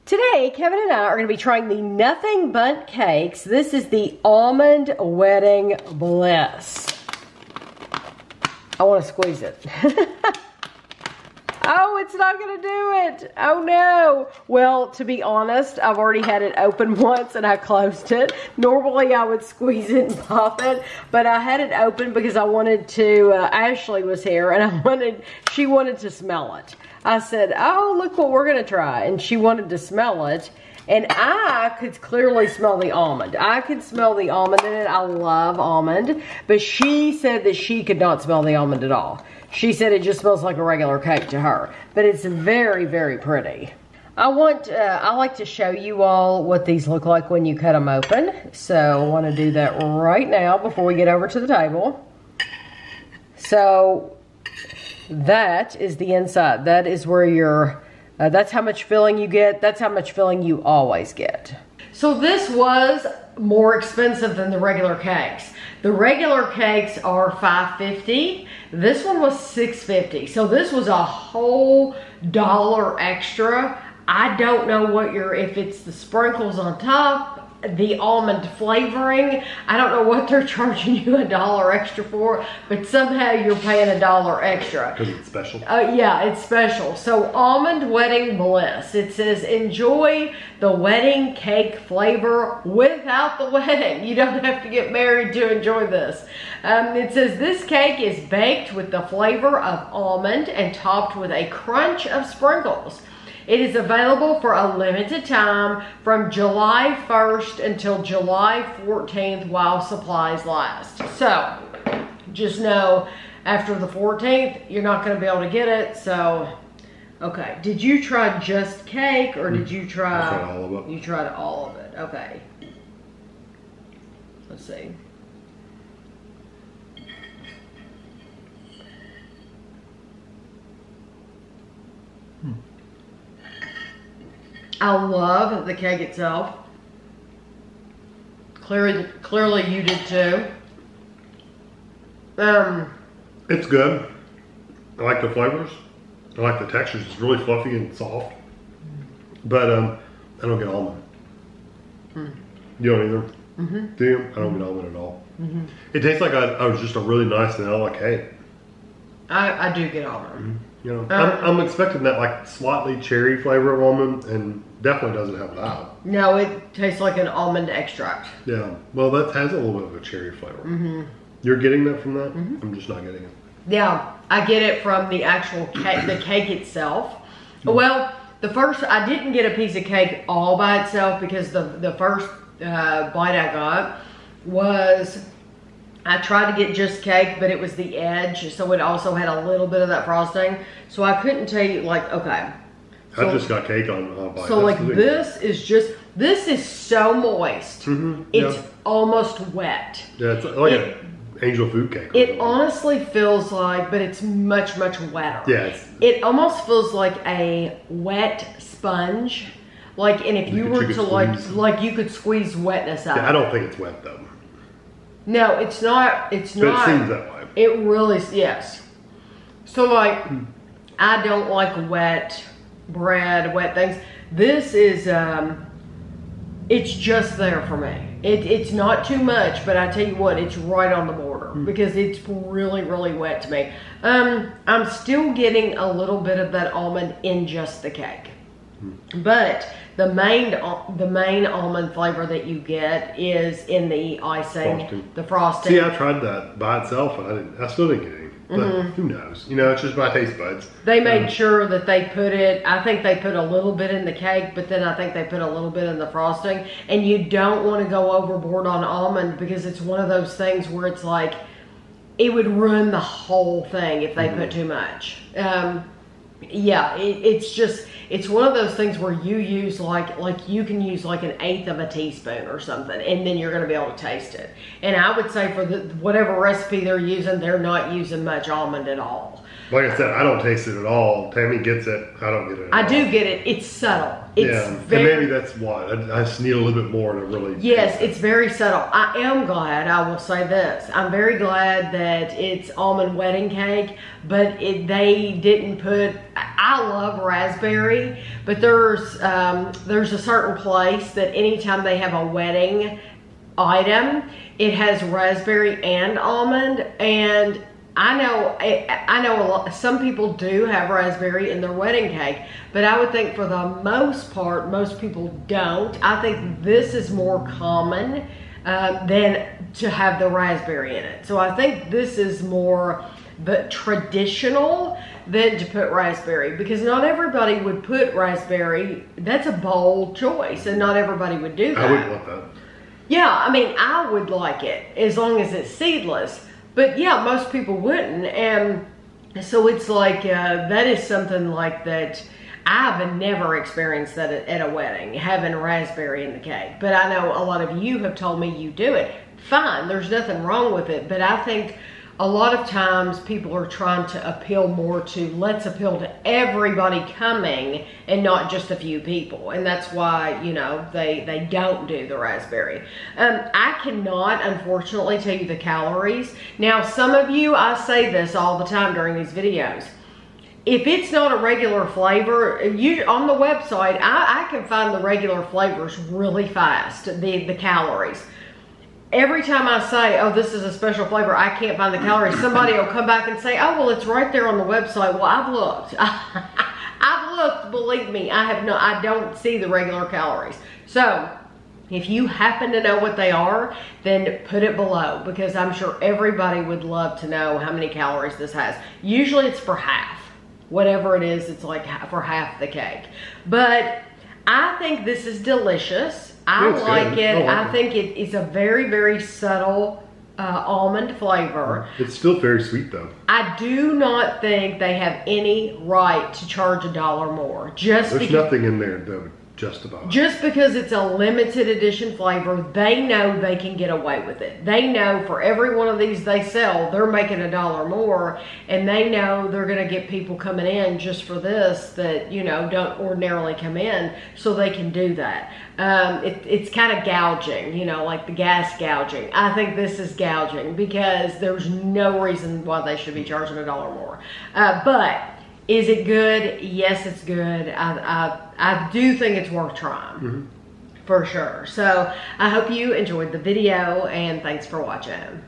Today, Kevin and I are going to be trying the Nothing Bundt cakes. This is the Almond Wedding Bliss. I want to squeeze it. Oh, it's not going to do it. Oh no. Well, to be honest, I've already had it open once and I closed it. Normally I would squeeze it and pop it, but I had it open because I wanted to, Ashley was here and she wanted to smell it. I said, oh, look what we're going to try. And she wanted to smell it. And I could clearly smell the almond. I could smell the almond in it. I love almond. But she said that she could not smell the almond at all. She said it just smells like a regular cake to her. But it's very, very pretty. I like to show you all what these look like when you cut them open. So I want to do that right now before we get over to the table. So that is the inside. That is where your... that's how much filling you get. That's how much filling you always get. So this was more expensive than the regular cakes. The regular cakes are $5.50. This one was $6.50. So this was a whole $1 extra. I don't know if it's the sprinkles on top, the almond flavoring. I don't know what they're charging you $1 extra for, but somehow you're paying $1 extra. Because it's special? Yeah, it's special. So Almond Wedding Bliss. It says, enjoy the wedding cake flavor without the wedding. You don't have to get married to enjoy this. It says, this cake is baked with the flavor of almond and topped with a crunch of sprinkles. It is available for a limited time from July 1st until July 14th while supplies last. So, just know after the 14th, you're not going to be able to get it. So, okay. Did you try just cake or did you try... I tried all of it. You tried all of it. Okay. Let's see. I love the cake itself. Clearly you did too. It's good. I like the flavors. I like the textures. It's really fluffy and soft. But I don't get almond. You don't either? Do you? I don't get almond at all. It tastes like just a really nice vanilla cake. I do get almond. You know, I'm expecting that like slightly cherry flavor of almond, and definitely doesn't have that. No, it tastes like an almond extract. Yeah, well, that has a little bit of a cherry flavor. You're getting that from that? I'm just not getting it. Yeah, I get it from the actual cake, the cake itself. Well, I didn't get a piece of cake all by itself because the first bite I got was... I tried to get just cake, but it was the edge, so it also had a little bit of that frosting. So I couldn't tell you, like, okay. So, I just got cake on bite. So like this is so moist. It's almost wet. Yeah, it's like an angel food cake. It honestly feels like, but it's much, much wetter. Yeah. It almost feels like a wet sponge. Like, and if you were to like you could squeeze wetness out of it. I don't think it's wet though. No, it's not. It's not. It seems that way. It really, yes. So like, I don't like wet bread, wet things. This is, it's just there for me. It's not too much, but I tell you what, it's right on the border because it's really, really wet to me. I'm still getting a little bit of that almond in just the cake. But the main almond flavor that you get is in the icing, the frosting. See, I tried that by itself, and I still didn't get any. But who knows? You know, it's just my taste buds. They made sure that they put it. I think they put a little bit in the cake, but then I think they put a little bit in the frosting. And you don't want to go overboard on almond because it's one of those things where it's like it would ruin the whole thing if they put too much. Yeah, it's one of those things where you use like you can use like 1/8 of a teaspoon or something, and then you're going to be able to taste it. And I would say for whatever recipe they're using, they're not using much almond at all. Like I said, I don't taste it at all. Tammy gets it. I don't get it at all. I do get it. It's subtle. It's and maybe that's why. I just need a little bit more to really... Yes, it's very subtle. I am glad, I will say this. I'm very glad that it's almond wedding cake, but they didn't put... I love raspberry, but there's a certain place that anytime they have a wedding item, it has raspberry and almond, and I know a lot, some people do have raspberry in their wedding cake, but I would think for the most part, most people don't. I think this is more common than to have the raspberry in it. So I think this is more the traditional than to put raspberry, because not everybody would put raspberry. That's a bold choice, and not everybody would do that. I wouldn't want that. Yeah, I mean, I would like it as long as it's seedless. But yeah, most people wouldn't, and so it's like, that is something like that. I've never experienced that at a wedding, having raspberry in the cake. But I know a lot of you have told me you do it. Fine, there's nothing wrong with it, but I think a lot of times people are trying to appeal more to, let's appeal to everybody coming and not just a few people. And that's why, you know, they don't do the raspberry. I cannot, unfortunately, tell you the calories. Now, some of you, I say this all the time during these videos. If it's not a regular flavor, on the website, I can find the regular flavors really fast, the calories. Every time I say, oh, this is a special flavor, I can't find the calories, somebody will come back and say, oh, well, it's right there on the website. Well, I've looked. I've looked, believe me, I don't see the regular calories. So, if you happen to know what they are, then put it below, because I'm sure everybody would love to know how many calories this has. Usually it's for half. Whatever it is, it's like for half the cake. But I think this is delicious. I like it. I think it is a very, very subtle almond flavor. It's still very sweet though. I do not think they have any right to charge $1 more. There's nothing in there that would justify it. Just because it's a limited edition flavor, they know they can get away with it. They know for every one of these they sell, they're making $1 more, and they know they're going to get people coming in just for this that, you know, don't ordinarily come in, so they can do that. It's kind of gouging, you know, like the gas gouging. I think this is gouging because there's no reason why they should be charging $1 more. But is it good? Yes, it's good. I do think it's worth trying, for sure. So I hope you enjoyed the video, and thanks for watching.